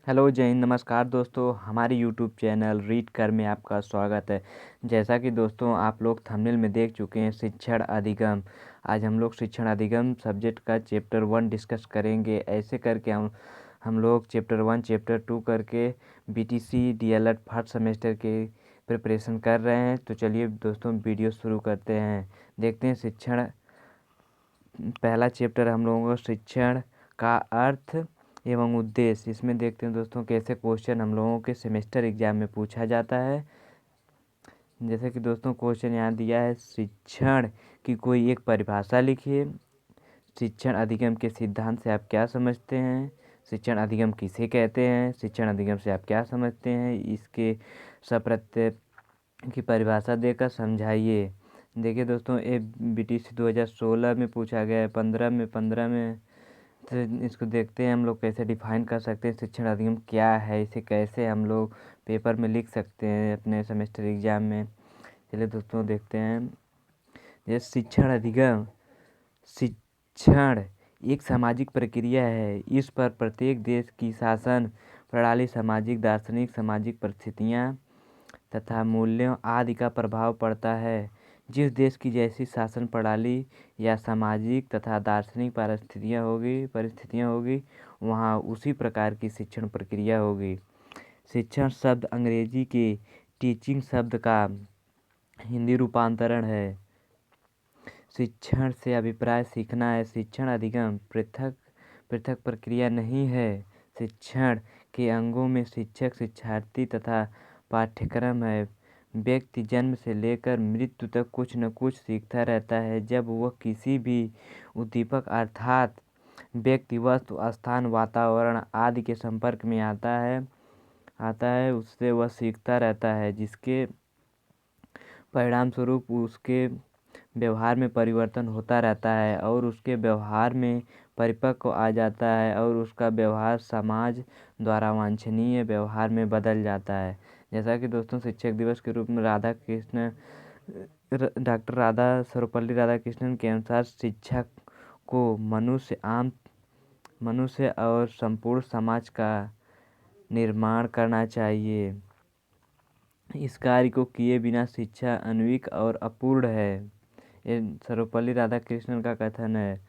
Hello जय हिंद, नमस्कार दोस्तों। हमारे यूट्यूब चैनल रीड कर में आपका स्वागत है। जैसा कि दोस्तों आप लोग थंबनेल में देख चुके हैं, शिक्षण अधिगम। आज हम लोग शिक्षण अधिगम सब्जेक्ट का चैप्टर 1 डिस्कस करेंगे। ऐसे करके हम लोग चैप्टर 1 चैप्टर 2 करके बीटीसी डीएलएड फर्स्ट सेमेस्टर के प्रिपरेशन कर रहे हैं। तो चलिए दोस्तों वीडियो शुरू करते हैं। देखते हैं शिक्षण। पहला चैप्टर हम लोगों को शिक्षण का अर्थ एवं उद्देश्य। इसमें देखते हैं दोस्तों कैसे क्वेश्चन हम लोगों के सेमेस्टर एग्जाम में पूछा जाता है। जैसे कि दोस्तों क्वेश्चन यहाँ दिया है, शिक्षण की कोई एक परिभाषा लिखिए। शिक्षण अधिगम के सिद्धांत से आप क्या समझते हैं? शिक्षण अधिगम किसे कहते हैं? शिक्षण अधिगम से आप क्या समझते हैं? इसके सप्रत्यय की परिभाषा देकर समझाइए। देखिए दोस्तों, ये बीटीसी 2016 में पूछा गया है, 15 में। तो इसको देखते हैं हम लोग कैसे डिफाइन कर सकते हैं शिक्षण अधिगम क्या है, इसे कैसे हम लोग पेपर में लिख सकते हैं अपने सेमेस्टर एग्जाम में। चलिए दोस्तों देखते हैं। ये शिक्षण अधिगम, शिक्षण एक सामाजिक प्रक्रिया है। इस पर प्रत्येक देश की शासन प्रणाली, सामाजिक, दार्शनिक, सामाजिक परिस्थितियाँ तथा मूल्यों आदि का प्रभाव पड़ता है। जिस देश की जैसी शासन प्रणाली या सामाजिक तथा दार्शनिक परिस्थितियाँ होगी वहाँ उसी प्रकार की शिक्षण प्रक्रिया होगी। शिक्षण शब्द अंग्रेजी के टीचिंग शब्द का हिंदी रूपांतरण है। शिक्षण से अभिप्राय सीखना है। शिक्षण अधिगम पृथक पृथक प्रक्रिया नहीं है। शिक्षण के अंगों में शिक्षक, शिक्षार्थी तथा पाठ्यक्रम है। व्यक्ति जन्म से लेकर मृत्यु तक कुछ न कुछ सीखता रहता है। जब वह किसी भी उद्दीपक अर्थात व्यक्ति, वस्तु, स्थान, वातावरण आदि के संपर्क में आता है उससे वह सीखता रहता है, जिसके परिणाम स्वरूप उसके व्यवहार में परिवर्तन होता रहता है और उसके व्यवहार में परिपक्व आ जाता है और उसका व्यवहार समाज द्वारा वांछनीय व्यवहार में बदल जाता है। जैसा कि दोस्तों शिक्षक दिवस के रूप में डॉक्टर सर्वपल्ली राधाकृष्णन के अनुसार शिक्षक को मनुष्य और संपूर्ण समाज का निर्माण करना चाहिए। इस कार्य को किए बिना शिक्षा अनूठी और अपूर्ण है। ये सर्वपल्ली राधाकृष्णन का कथन है।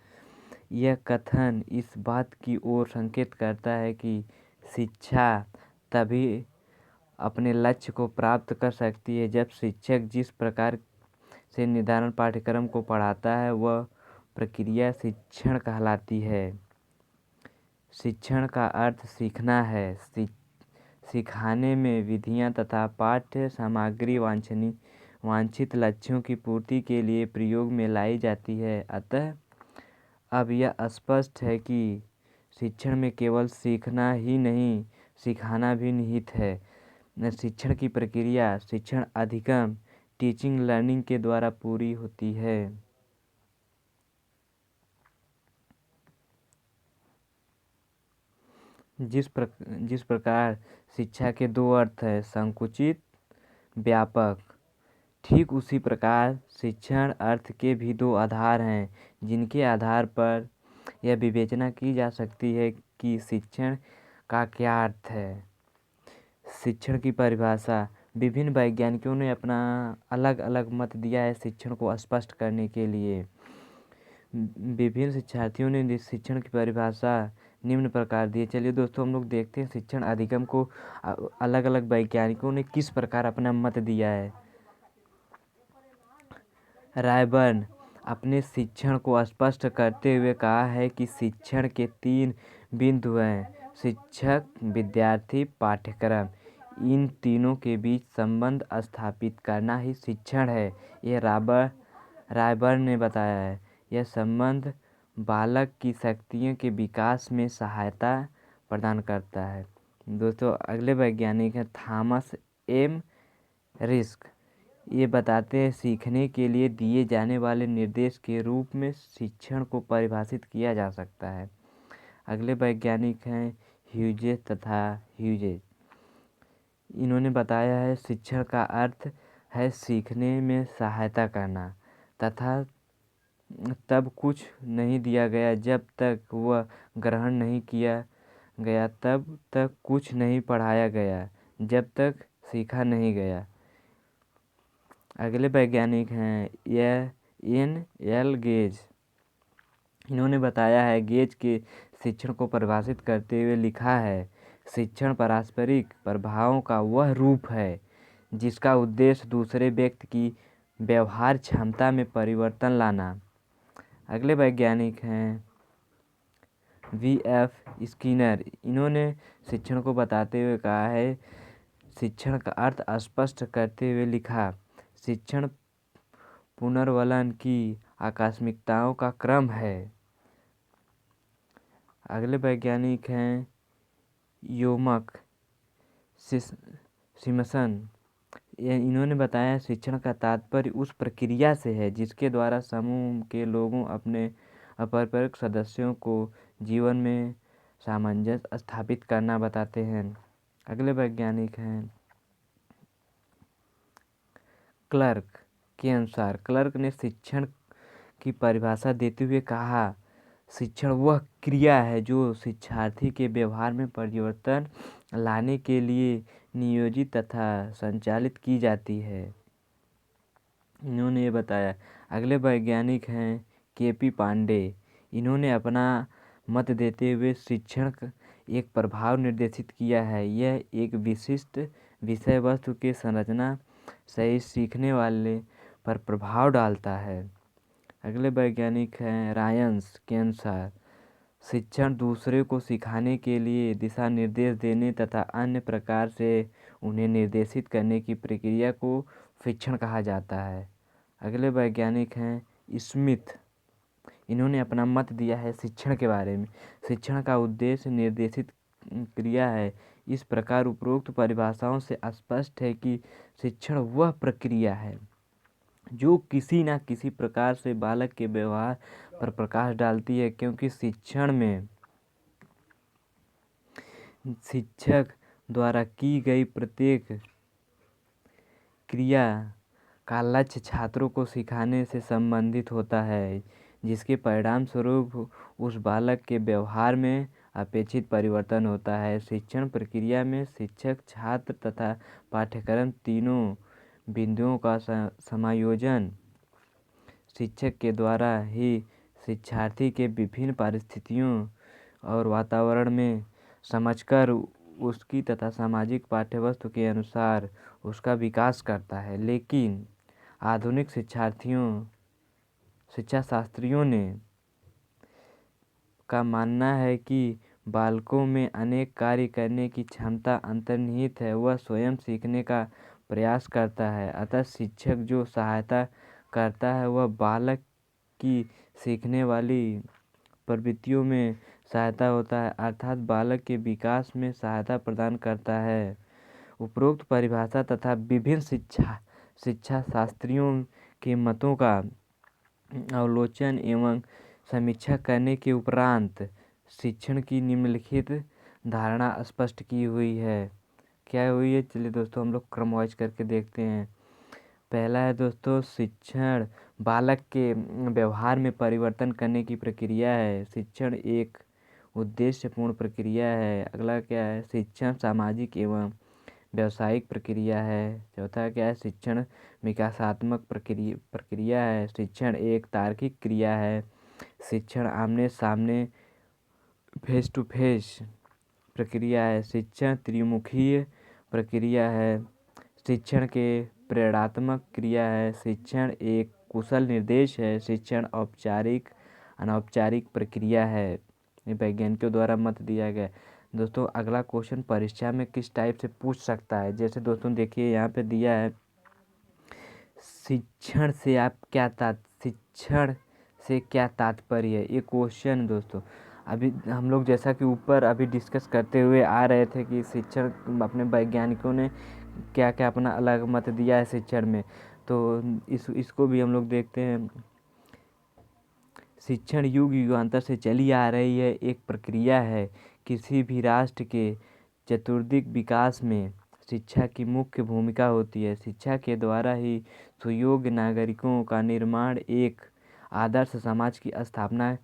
यह कथन इस बात की ओर संकेत करता है कि शिक्षा तभी अपने लक्ष्य को प्राप्त कर सकती है जब शिक्षक जिस प्रकार से निर्धारण पाठ्यक्रम को पढ़ाता है वह प्रक्रिया शिक्षण कहलाती है। शिक्षण का अर्थ सीखना है। सिखाने में विधियाँ तथा पाठ्य सामग्री वांछित लक्ष्यों की पूर्ति के लिए प्रयोग में लाई जाती है। अतः अब यह स्पष्ट है कि शिक्षण में केवल सीखना ही नहीं, सिखाना भी निहित है। शिक्षण की प्रक्रिया शिक्षण अधिगम टीचिंग लर्निंग के द्वारा पूरी होती है। जिस प्रकार शिक्षा के दो अर्थ है, संकुचित, व्यापक, ठीक उसी प्रकार शिक्षण अर्थ के भी दो आधार हैं, जिनके आधार पर यह विवेचना की जा सकती है कि शिक्षण का क्या अर्थ है। शिक्षण की परिभाषा। विभिन्न वैज्ञानिकों ने अपना अलग अलग मत दिया है शिक्षण को स्पष्ट करने के लिए। विभिन्न शिक्षार्थियों ने शिक्षण की परिभाषा निम्न प्रकार दी है। चलिए दोस्तों हम लोग देखते हैं शिक्षण अधिगम को अलग अलग वैज्ञानिकों ने किस प्रकार अपना मत दिया है। रायबर्न अपने शिक्षण को स्पष्ट करते हुए कहा है कि शिक्षण के 3 बिंदु हैं, शिक्षक, विद्यार्थी, पाठ्यक्रम। इन तीनों के बीच संबंध स्थापित करना ही शिक्षण है। यह रायबर्न ने बताया है। यह संबंध बालक की शक्तियों के विकास में सहायता प्रदान करता है। दोस्तों अगले वैज्ञानिक हैं थॉमस एम रिस्क। ये बताते हैं सीखने के लिए दिए जाने वाले निर्देश के रूप में शिक्षण को परिभाषित किया जा सकता है। अगले वैज्ञानिक हैं ह्यूजेस। इन्होंने बताया है शिक्षण का अर्थ है सीखने में सहायता करना तथा तब कुछ नहीं दिया गया जब तक वह ग्रहण नहीं किया गया तब तक कुछ नहीं पढ़ाया गया जब तक सीखा नहीं गया। अगले वैज्ञानिक हैं यह N.L. गेज। इन्होंने बताया है गेज के शिक्षण को परिभाषित करते हुए लिखा है, शिक्षण पारस्परिक प्रभावों का वह रूप है जिसका उद्देश्य दूसरे व्यक्ति की व्यवहार क्षमता में परिवर्तन लाना। अगले वैज्ञानिक हैं V.F. स्किनर। इन्होंने शिक्षण को बताते हुए कहा है, शिक्षण का अर्थ स्पष्ट करते हुए लिखा, शिक्षण पुनर्वलन की आकस्मिकताओं का क्रम है। अगले वैज्ञानिक हैं योमक सिमसन। इन्होंने बताया शिक्षण का तात्पर्य उस प्रक्रिया से है जिसके द्वारा समूह के लोगों अपने अपरपरक सदस्यों को जीवन में सामंजस्य स्थापित करना बताते हैं। अगले वैज्ञानिक हैं क्लर्क। के अनुसार क्लर्क ने शिक्षण की परिभाषा देते हुए कहा, शिक्षण वह क्रिया है जो शिक्षार्थी के व्यवहार में परिवर्तन लाने के लिए नियोजित तथा संचालित की जाती है। इन्होंने ये बताया। अगले वैज्ञानिक हैं K.P. पांडे। इन्होंने अपना मत देते हुए शिक्षण एक प्रभाव निर्देशित किया है, यह एक विशिष्ट विषय वस्तु के संरचना सही सीखने वाले पर प्रभाव डालता है। अगले वैज्ञानिक हैं रायंस। के अनुसार शिक्षण दूसरे को सिखाने के लिए दिशा निर्देश देने तथा अन्य प्रकार से उन्हें निर्देशित करने की प्रक्रिया को शिक्षण कहा जाता है। अगले वैज्ञानिक हैं स्मिथ। इन्होंने अपना मत दिया है शिक्षण के बारे में, शिक्षण का उद्देश्य निर्देशित क्रिया है। इस प्रकार उपरोक्त परिभाषाओं से स्पष्ट है कि शिक्षण वह प्रक्रिया है जो किसी न किसी प्रकार से बालक के व्यवहार पर प्रकाश डालती है, क्योंकि शिक्षण में शिक्षक द्वारा की गई प्रत्येक क्रिया का लक्ष्य छात्रों को सिखाने से संबंधित होता है, जिसके परिणाम स्वरूप उस बालक के व्यवहार में अपेक्षित परिवर्तन होता है। शिक्षण प्रक्रिया में शिक्षक, छात्र तथा पाठ्यक्रम तीनों बिंदुओं का समायोजन शिक्षक के द्वारा ही शिक्षार्थी के विभिन्न परिस्थितियों और वातावरण में समझकर उसकी तथा सामाजिक पाठ्यवस्तु के अनुसार उसका विकास करता है। लेकिन आधुनिक शिक्षाशास्त्रियों ने का मानना है कि बालकों में अनेक कार्य करने की क्षमता अंतर्निहित है, वह स्वयं सीखने का प्रयास करता है। अतः शिक्षक जो सहायता करता है वह बालक की सीखने वाली प्रवृत्तियों में सहायता होता है, अर्थात बालक के विकास में सहायता प्रदान करता है। उपरोक्त परिभाषा तथा विभिन्न शिक्षाशास्त्रियों के मतों का अवलोकन एवं समीक्षा करने के उपरांत शिक्षण की निम्नलिखित धारणा स्पष्ट की हुई है। क्या हुई है, चलिए दोस्तों हम लोग क्रमवाइज करके देखते हैं। पहला है दोस्तों, शिक्षण बालक के व्यवहार में परिवर्तन करने की प्रक्रिया है। शिक्षण एक उद्देश्यपूर्ण प्रक्रिया है। अगला क्या है, शिक्षण सामाजिक एवं व्यावसायिक प्रक्रिया है। चौथा क्या है, शिक्षण विकासात्मक प्रक्रिया है। शिक्षण एक तार्किक क्रिया है। शिक्षण आमने सामने फेस टू फेस प्रक्रिया है। शिक्षण त्रिमुखीय प्रक्रिया है। शिक्षण के प्रेरणात्मक क्रिया है। शिक्षण एक कुशल निर्देश है। शिक्षण औपचारिक अनौपचारिक प्रक्रिया है। ये वैज्ञानिकों द्वारा मत दिया गया। दोस्तों अगला क्वेश्चन परीक्षा में किस टाइप से पूछ सकता है, जैसे दोस्तों देखिए यहाँ पे दिया है, शिक्षण से क्या तात्पर्य है। ये क्वेश्चन दोस्तों अभी हम लोग जैसा कि ऊपर अभी डिस्कस करते हुए आ रहे थे कि शिक्षण अपने वैज्ञानिकों ने क्या क्या अपना अलग मत दिया है शिक्षण में, तो इसको भी हम लोग देखते हैं। शिक्षण युग युगांतर से चली आ रही है, एक प्रक्रिया है। किसी भी राष्ट्र के चतुर्दिक विकास में शिक्षा की मुख्य भूमिका होती है। शिक्षा के द्वारा ही सुयोग्य नागरिकों का निर्माण, एक आदर्श समाज की स्थापना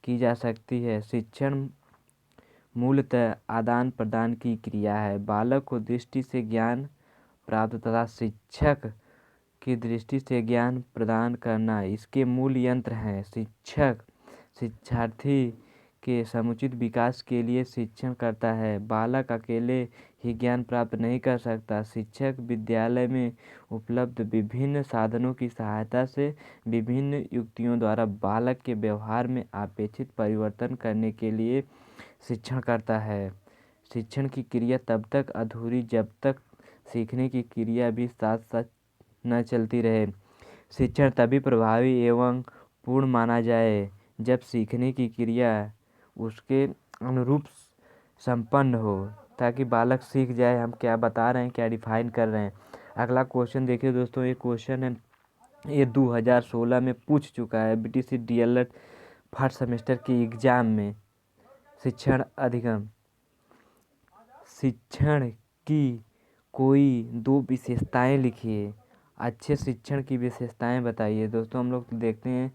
की जा सकती है। शिक्षण मूलतः आदान प्रदान की क्रिया है। बालक को दृष्टि से ज्ञान प्राप्त तथा शिक्षक की दृष्टि से ज्ञान प्रदान करना इसके मूल यंत्र हैं। शिक्षक शिक्षार्थी के समुचित विकास के लिए शिक्षण करता है। बालक अकेले ही ज्ञान प्राप्त नहीं कर सकता। शिक्षक विद्यालय में उपलब्ध विभिन्न साधनों की सहायता से विभिन्न युक्तियों द्वारा बालक के व्यवहार में अपेक्षित परिवर्तन करने के लिए शिक्षण करता है। शिक्षण की क्रिया तब तक अधूरी जब तक सीखने की क्रिया भी साथ साथ न चलती रहे। शिक्षण तभी प्रभावी एवं पूर्ण माना जाए जब सीखने की क्रिया उसके अनुरूप संपन्न हो, ताकि बालक सीख जाए हम क्या बता रहे हैं, क्या डिफाइन कर रहे हैं। अगला क्वेश्चन देखिए दोस्तों, ये क्वेश्चन है, ये 2016 में पूछ चुका है बीटीसी डीएलएड फर्स्ट सेमेस्टर के एग्जाम में। शिक्षण अधिगम, शिक्षण की कोई 2 विशेषताएं लिखिए। अच्छे शिक्षण की विशेषताएं बताइए। दोस्तों हम लोग देखते हैं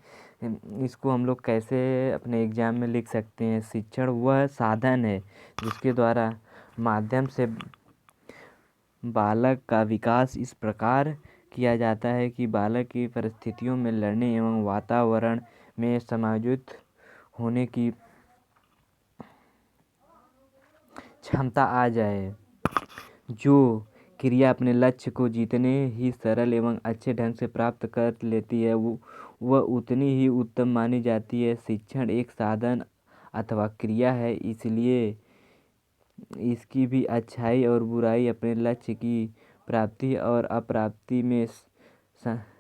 इसको हम लोग कैसे अपने एग्जाम में लिख सकते हैं। शिक्षण वह साधन है जिसके द्वारा माध्यम से बालक का विकास इस प्रकार किया जाता है कि बालक की परिस्थितियों में लड़ने एवं वातावरण में समायोजित होने की क्षमता आ जाए। जो क्रिया अपने लक्ष्य को जितने ही सरल एवं अच्छे ढंग से प्राप्त कर लेती है वह उतनी ही उत्तम मानी जाती है। शिक्षण एक साधन अथवा क्रिया है, इसलिए इसकी भी अच्छाई और बुराई अपने लक्ष्य की प्राप्ति और अप्राप्ति में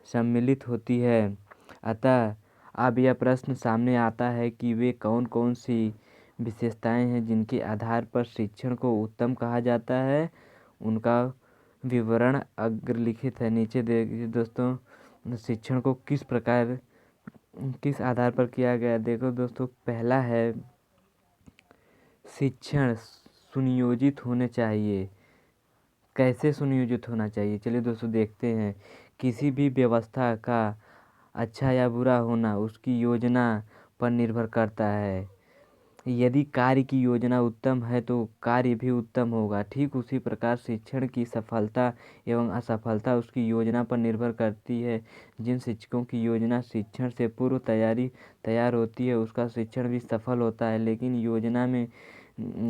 सम्मिलित होती है। अतः अब यह प्रश्न सामने आता है कि वे कौन कौन सी विशेषताएं हैं जिनके आधार पर शिक्षण को उत्तम कहा जाता है। उनका विवरण अग्रलिखित है। नीचे देखिए दोस्तों, शिक्षण को किस प्रकार किस आधार पर किया गया। देखो दोस्तों, पहला है शिक्षण सुनियोजित होने चाहिए। कैसे सुनियोजित होना चाहिए, चलिए दोस्तों देखते हैं। किसी भी व्यवस्था का अच्छा या बुरा होना उसकी योजना पर निर्भर करता है। यदि कार्य की योजना उत्तम है तो कार्य भी उत्तम होगा। ठीक उसी प्रकार शिक्षण की सफलता एवं असफलता उसकी योजना पर निर्भर करती है। जिन शिक्षकों की योजना शिक्षण से पूर्व तैयार होती है उसका शिक्षण भी सफल होता है। लेकिन योजना में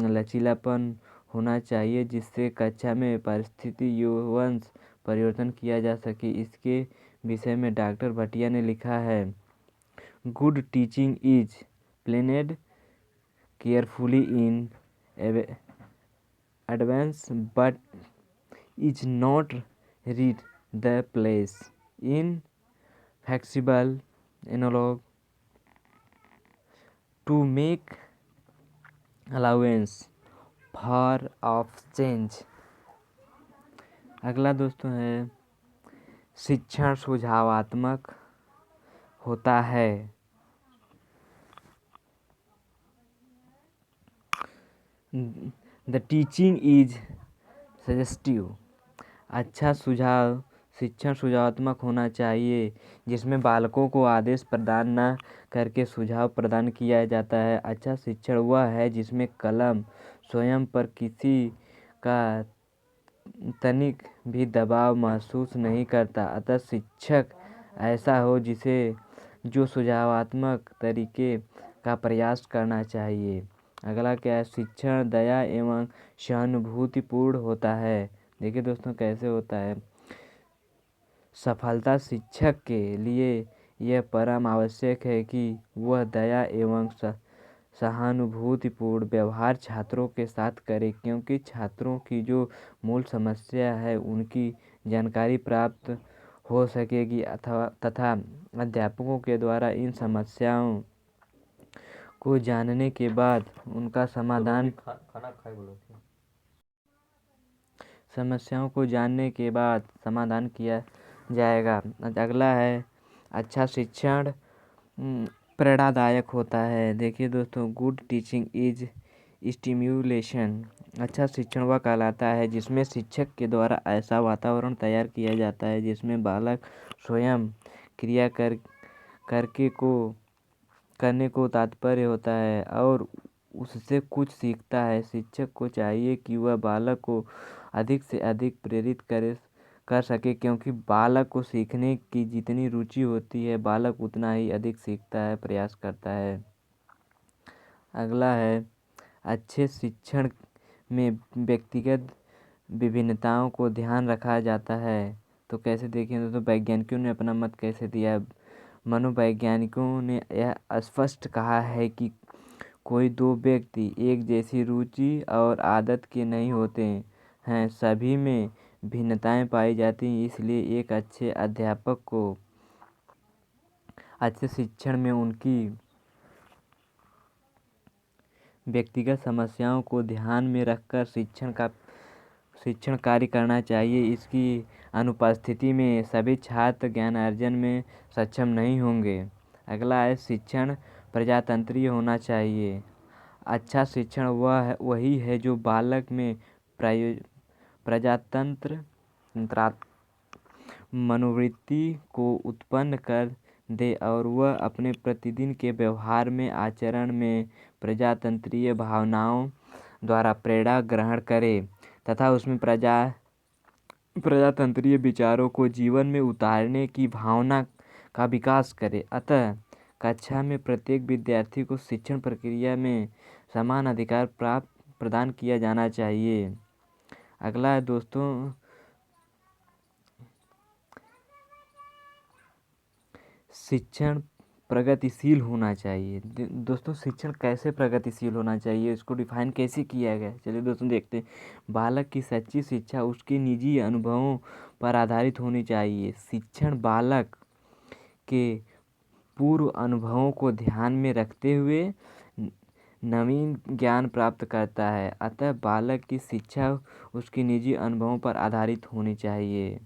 लचीलापन होना चाहिए जिससे कक्षा में परिस्थिति एवं परिवर्तन किया जा सके। इसके विषय में डॉक्टर भटिया ने लिखा है, good teaching is planned carefully in advance but is not read the place in flexible analog to make allowance for of change। अगला दोस्तों है, शिक्षण सुझावात्मक होता है। The teaching is suggestive. अच्छा सुझाव शिक्षण सुझावात्मक होना चाहिए जिसमें बालकों को आदेश प्रदान न करके सुझाव प्रदान किया जाता है। अच्छा शिक्षण वह है जिसमें कलम स्वयं पर किसी का तनिक भी दबाव महसूस नहीं करता। अतः शिक्षक ऐसा हो जो सुझावात्मक तरीके का प्रयास करना चाहिए। अगला क्या है, शिक्षण दया एवं सहानुभूतिपूर्ण होता है। देखिए दोस्तों कैसे होता है। सफलता शिक्षक के लिए यह परम आवश्यक है कि वह दया एवं सहानुभूतिपूर्ण व्यवहार छात्रों के साथ करे, क्योंकि छात्रों की जो मूल समस्या है उनकी जानकारी प्राप्त हो सकेगी तथा अध्यापकों के द्वारा इन समस्याओं को जानने के बाद उनका समाधान किया जाएगा। अगला है, अच्छा शिक्षण प्रेरणादायक होता है। देखिए दोस्तों, गुड टीचिंग इज स्टिम्युलेशन। अच्छा शिक्षण वह कहलाता है जिसमें शिक्षक के द्वारा ऐसा वातावरण तैयार किया जाता है जिसमें बालक स्वयं क्रिया करने को तात्पर्य होता है और उससे कुछ सीखता है। शिक्षक को चाहिए कि वह बालक को अधिक से अधिक प्रेरित कर सके, क्योंकि बालक को सीखने की जितनी रुचि होती है, बालक उतना ही अधिक सीखता है, प्रयास करता है। अगला है, अच्छे शिक्षण में व्यक्तिगत विभिन्नताओं को ध्यान रखा जाता है। तो कैसे देखें दोस्तों, वैज्ञानिकों ने अपना मत कैसे दिया है। मनोवैज्ञानिकों ने यह स्पष्ट कहा है कि कोई दो व्यक्ति एक जैसी रुचि और आदत के नहीं होते हैं, सभी में भिन्नताएं पाई जाती हैं। इसलिए एक अच्छे अध्यापक को अच्छे शिक्षण में उनकी व्यक्तिगत समस्याओं को ध्यान में रखकर शिक्षण कार्य करना चाहिए। इसकी अनुपस्थिति में सभी छात्र ज्ञान अर्जन में सक्षम नहीं होंगे। अगला है, शिक्षण प्रजातंत्रीय होना चाहिए। अच्छा शिक्षण वही है जो बालक में प्रजातंत्र मनोवृत्ति को उत्पन्न कर दे और वह अपने प्रतिदिन के व्यवहार में, आचरण में प्रजातंत्रीय भावनाओं द्वारा प्रेरणा ग्रहण करे तथा उसमें प्रजातंत्रीय विचारों को जीवन में उतारने की भावना का विकास करे। अतः कक्षा में प्रत्येक विद्यार्थी को शिक्षण प्रक्रिया में समान अधिकार प्रदान किया जाना चाहिए। अगला है दोस्तों, शिक्षण प्रगतिशील होना चाहिए। दोस्तों, शिक्षण कैसे प्रगतिशील होना चाहिए, इसको डिफाइन कैसे किया गया, चलिए दोस्तों देखते हैं। बालक की सच्ची शिक्षा उसके निजी अनुभवों पर आधारित होनी चाहिए। शिक्षण बालक के पूर्व अनुभवों को ध्यान में रखते हुए नवीन ज्ञान प्राप्त करता है। अतः बालक की शिक्षा उसके निजी अनुभवों पर आधारित होनी चाहिए।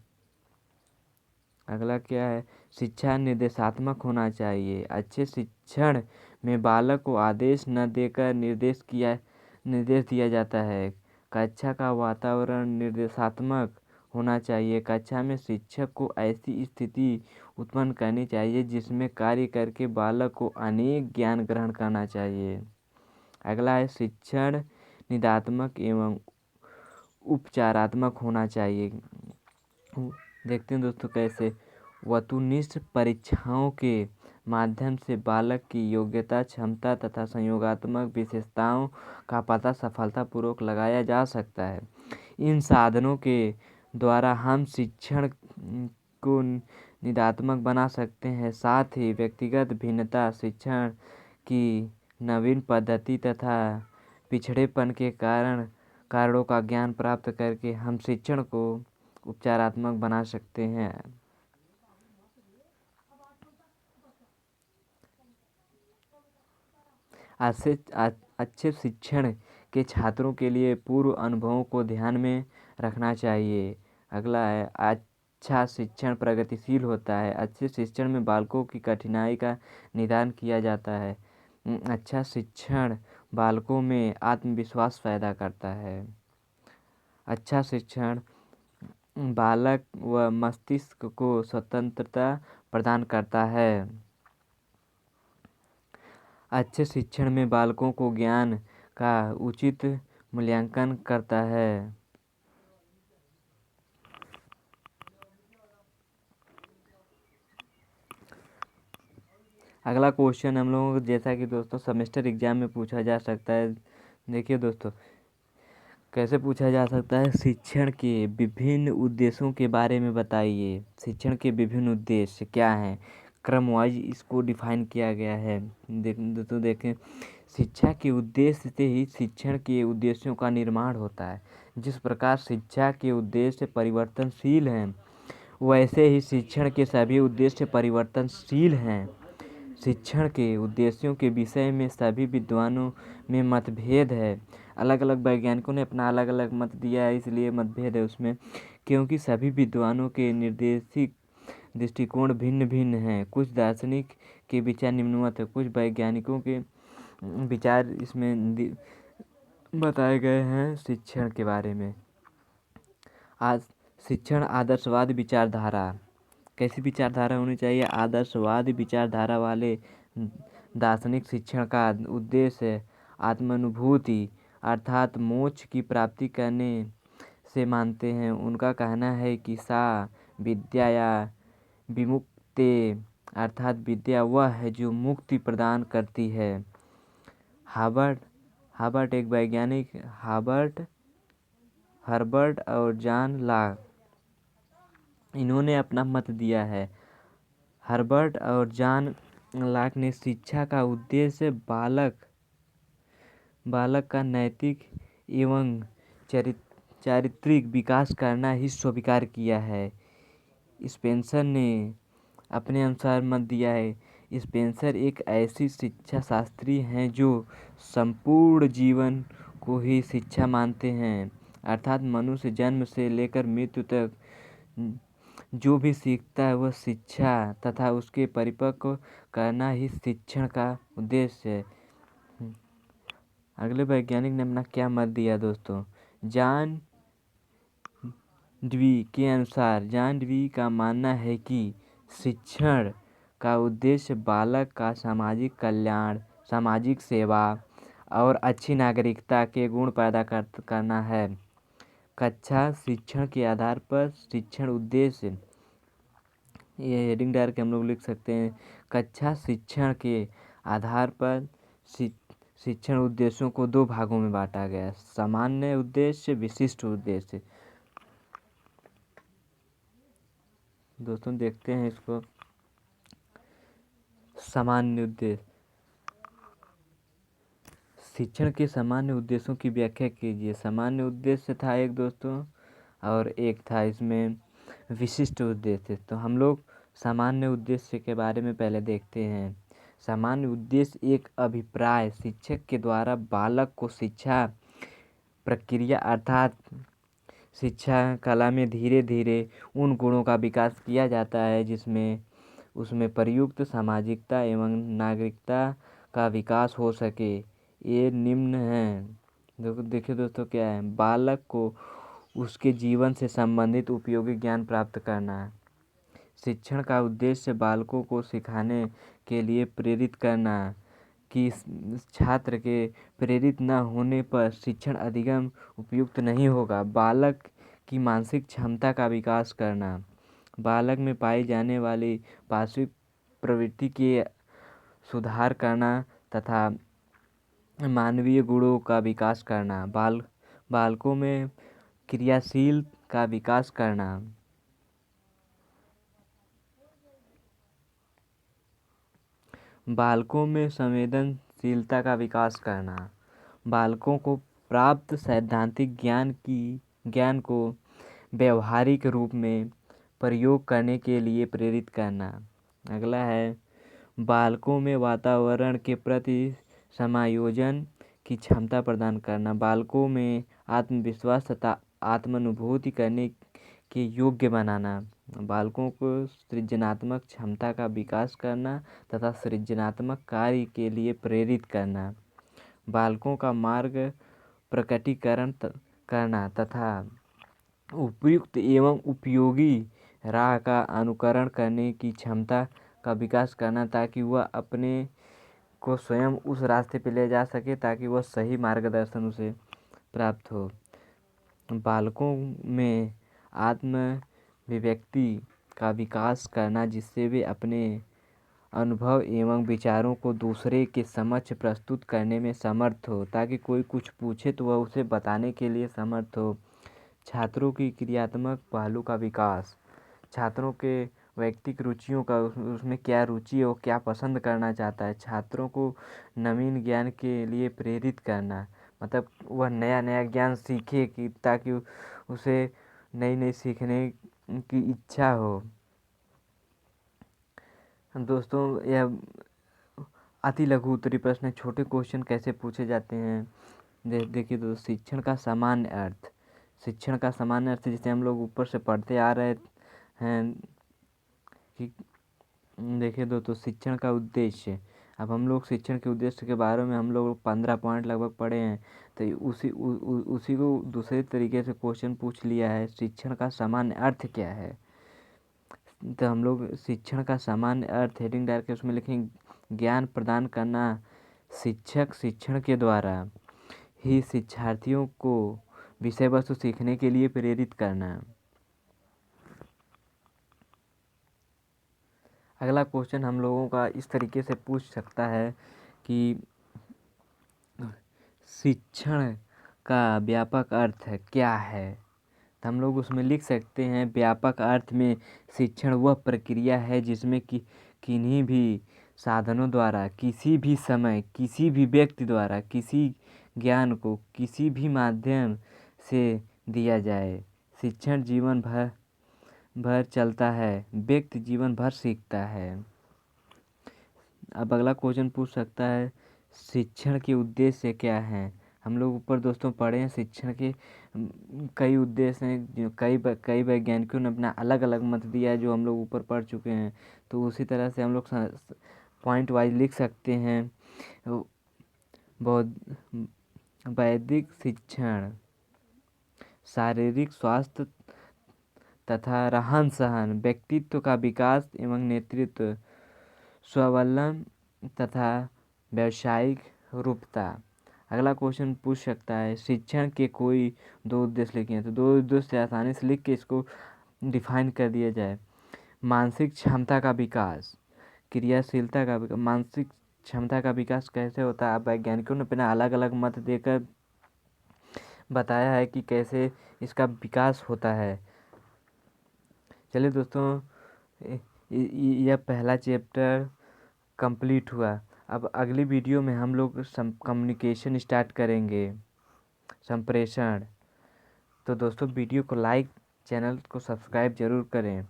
अगला क्या है, शिक्षा निर्देशात्मक होना चाहिए। अच्छे शिक्षण में बालक को आदेश न देकर निर्देश दिया जाता है। कक्षा का वातावरण निर्देशात्मक होना चाहिए। कक्षा में शिक्षक को ऐसी स्थिति उत्पन्न करनी चाहिए जिसमें कार्य करके बालक को अनेक ज्ञान ग्रहण करना चाहिए। अगला है, शिक्षण निदात्मक एवं उपचारात्मक होना चाहिए। देखते हैं दोस्तों कैसे। वस्तुनिष्ठ परीक्षाओं के माध्यम से बालक की योग्यता, क्षमता तथा संयोगात्मक विशेषताओं का पता सफलतापूर्वक लगाया जा सकता है। इन साधनों के द्वारा हम शिक्षण को निदात्मक बना सकते हैं। साथ ही व्यक्तिगत भिन्नता, शिक्षण की नवीन पद्धति तथा पिछड़ेपन के कारणों का ज्ञान प्राप्त करके हम शिक्षण को उपचारात्मक बना सकते हैं। अच्छे शिक्षण के छात्रों के लिए पूर्व अनुभवों को ध्यान में रखना चाहिए। अगला है, अच्छा शिक्षण प्रगतिशील होता है। अच्छे शिक्षण में बालकों की कठिनाई का निदान किया जाता है। अच्छा शिक्षण बालकों में आत्मविश्वास पैदा करता है। अच्छा शिक्षण बालक व मस्तिष्क को स्वतंत्रता प्रदान करता है। अच्छे शिक्षण में बालकों को ज्ञान का उचित मूल्यांकन करता है। अगला क्वेश्चन हम लोगों को, जैसा कि दोस्तों सेमेस्टर एग्जाम में पूछा जा सकता है। देखिए दोस्तों कैसे पूछा जा सकता है, शिक्षण के विभिन्न उद्देश्यों के बारे में बताइए। शिक्षण के विभिन्न उद्देश्य क्या हैं, क्रम वाइज इसको डिफाइन किया गया है। दोस्तों देखें, शिक्षा के उद्देश्य से ही शिक्षण के उद्देश्यों का निर्माण होता है। जिस प्रकार शिक्षा के उद्देश्य परिवर्तनशील हैं, वैसे ही शिक्षण के सभी उद्देश्य परिवर्तनशील हैं। शिक्षण के उद्देश्यों के विषय में सभी विद्वानों में मतभेद है। अलग अलग वैज्ञानिकों ने अपना अलग अलग मत दिया है, इसलिए मतभेद है उसमें, क्योंकि सभी विद्वानों के निर्देशिक दृष्टिकोण भिन्न भिन्न हैं। कुछ दार्शनिक के विचार निम्नवत है, कुछ वैज्ञानिकों के विचार इसमें बताए गए हैं शिक्षण के बारे में। आज शिक्षण आदर्शवाद विचारधारा, कैसी विचारधारा होनी चाहिए, आदर्शवाद विचारधारा वाले दार्शनिक शिक्षण का उद्देश्य आत्मानुभूति अर्थात मोक्ष की प्राप्ति करने से मानते हैं। उनका कहना है कि सा विद्या या विमुक्ते अर्थात विद्या वह है जो मुक्ति प्रदान करती है। हार्वर्ड एक वैज्ञानिक हर्बर्ट और जॉन लॉक इन्होंने अपना मत दिया है। हर्बर्ट और जॉन लॉक ने शिक्षा का उद्देश्य बालक का नैतिक एवं चारित्रिक विकास करना ही स्वीकार किया है। स्पेंसर ने अपने अनुसार मत दिया है। स्पेंसर एक ऐसी शिक्षा शास्त्री हैं जो संपूर्ण जीवन को ही शिक्षा मानते हैं, अर्थात मनुष्य जन्म से लेकर मृत्यु तक जो भी सीखता है वह शिक्षा तथा उसके परिपक्व करना ही शिक्षण का उद्देश्य है। अगले वैज्ञानिक ने अपना क्या मत दिया दोस्तों। जॉन डवी के अनुसार जॉन डवी का मानना है कि शिक्षण का उद्देश्य बालक का सामाजिक कल्याण, सामाजिक सेवा और अच्छी नागरिकता के गुण पैदा करना है। कक्षा शिक्षण के आधार पर शिक्षण उद्देश्य, ये हेडिंग डाल के हम लोग लिख सकते हैं। कक्षा शिक्षण के आधार पर शिक्षण उद्देश्यों को दो भागों में बांटा गया है, सामान्य उद्देश्य, विशिष्ट उद्देश्य। दोस्तों देखते हैं इसको। सामान्य उद्देश्य, शिक्षण के सामान्य उद्देश्यों की व्याख्या कीजिए। सामान्य उद्देश्य था एक दोस्तों, और एक था इसमें विशिष्ट उद्देश्य। तो हम लोग सामान्य उद्देश्य के बारे में पहले देखते हैं। सामान्य उद्देश्य एक अभिप्राय शिक्षक के द्वारा बालक को शिक्षा प्रक्रिया अर्थात शिक्षा कला में धीरे धीरे उन गुणों का विकास किया जाता है जिसमें उसमें प्रयुक्त सामाजिकता एवं नागरिकता का विकास हो सके। ये निम्न हैं। देखिए दोस्तों क्या है। बालक को उसके जीवन से संबंधित उपयोगी ज्ञान प्राप्त करना है। शिक्षण का उद्देश्य बालकों को सिखाने के लिए प्रेरित करना कि छात्र के प्रेरित न होने पर शिक्षण अधिगम उपयुक्त नहीं होगा। बालक की मानसिक क्षमता का विकास करना, बालक में पाई जाने वाली पार्श्विक प्रवृत्ति के सुधार करना तथा मानवीय गुणों का विकास करना। बालकों में क्रियाशील का विकास करना। बालकों में संवेदनशीलता का विकास करना। बालकों को प्राप्त सैद्धांतिक ज्ञान को व्यवहारिक रूप में प्रयोग करने के लिए प्रेरित करना। अगला है बालकों में वातावरण के प्रति समायोजन की क्षमता प्रदान करना। बालकों में आत्मविश्वास तथा आत्मानुभूति करने के योग्य बनाना। बालकों को सृजनात्मक क्षमता का विकास करना तथा सृजनात्मक कार्य के लिए प्रेरित करना। बालकों का मार्ग प्रकटीकरण करना तथा उपयुक्त एवं उपयोगी राह का अनुकरण करने की क्षमता का विकास करना ताकि वह अपने को स्वयं उस रास्ते पे ले जा सके, ताकि वह सही मार्गदर्शन उसे प्राप्त हो। बालकों में आत्माभिव्यक्ति का विकास करना जिससे वे अपने अनुभव एवं विचारों को दूसरे के समक्ष प्रस्तुत करने में समर्थ हो, ताकि कोई कुछ पूछे तो वह उसे बताने के लिए समर्थ हो। छात्रों की क्रियात्मक पहलू का विकास, छात्रों के व्यक्तिगत रुचियों का, उसमें क्या रुचि है, वो क्या पसंद करना चाहता है। छात्रों को नवीन ज्ञान के लिए प्रेरित करना, मतलब वह नया नया ज्ञान सीखे कि ताकि उसे नई नई सीखने की इच्छा हो। दोस्तों यह अति लघु उत्तरीय प्रश्न, छोटे क्वेश्चन कैसे पूछे जाते हैं। देखिए दोस्तों, शिक्षण का सामान्य अर्थ, शिक्षण का सामान्य अर्थ जिसे हम लोग ऊपर से पढ़ते आ रहे हैं कि देखिए दोस्तों, शिक्षण का उद्देश्य। अब हम लोग शिक्षण के उद्देश्य के बारे में हम लोग 15 पॉइंट लगभग पढ़े हैं, तो उसी को दूसरे तरीके से क्वेश्चन पूछ लिया है। शिक्षण का सामान्य अर्थ क्या है, तो हम लोग शिक्षण का सामान्य अर्थ हेडिंग डाल के उसमें लिखेंगे ज्ञान प्रदान करना, शिक्षक शिक्षण के द्वारा ही शिक्षार्थियों को विषय वस्तु सीखने के लिए प्रेरित करना। अगला क्वेश्चन हम लोगों का इस तरीके से पूछ सकता है कि शिक्षण का व्यापक अर्थ क्या है। तो हम लोग उसमें लिख सकते हैं, व्यापक अर्थ में शिक्षण वह प्रक्रिया है जिसमें कि किन्हीं भी साधनों द्वारा किसी भी समय किसी भी व्यक्ति द्वारा किसी ज्ञान को किसी भी माध्यम से दिया जाए। शिक्षण जीवन भर चलता है, व्यक्ति जीवन भर सीखता है। अब अगला क्वेश्चन पूछ सकता है, शिक्षण के उद्देश्य क्या हैं। हम लोग ऊपर दोस्तों पढ़े हैं शिक्षण के कई उद्देश्य हैं, जो कई वैज्ञानिकों ने अपना अलग अलग मत दिया है, जो हम लोग ऊपर पढ़ चुके हैं। तो उसी तरह से हम लोग पॉइंट वाइज लिख सकते हैं। वैदिक शिक्षण शारीरिक स्वास्थ्य तथा रहन सहन, व्यक्तित्व का विकास एवं नेतृत्व, स्वावलंबन तथा व्यावसायिक रूपता। अगला क्वेश्चन पूछ सकता है, शिक्षण के कोई दो उद्देश्य लिखे हैं। तो दो उद्देश्य आसानी से लिख के इसको डिफाइन कर दिया जाए। मानसिक क्षमता का विकास, क्रियाशीलता का विकास। मानसिक क्षमता का विकास कैसे होता है, अब वैज्ञानिकों ने अपना अलग अलग मत देकर बताया है कि कैसे इसका विकास होता है। चलिए दोस्तों, यह पहला चैप्टर कंप्लीट हुआ। अब अगली वीडियो में हम लोग कम्युनिकेशन स्टार्ट करेंगे, संप्रेषण। तो दोस्तों वीडियो को लाइक, चैनल को सब्सक्राइब जरूर करें।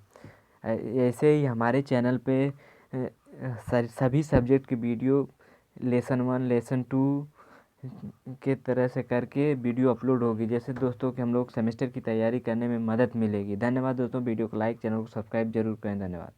ऐसे ही हमारे चैनल पे सभी सब्जेक्ट की वीडियो लेसन 1 लेसन 2 के तरह से करके वीडियो अपलोड होगी, जैसे दोस्तों कि हम लोग सेमेस्टर की तैयारी करने में मदद मिलेगी। धन्यवाद दोस्तों, वीडियो को लाइक, चैनल को सब्सक्राइब जरूर करें। धन्यवाद।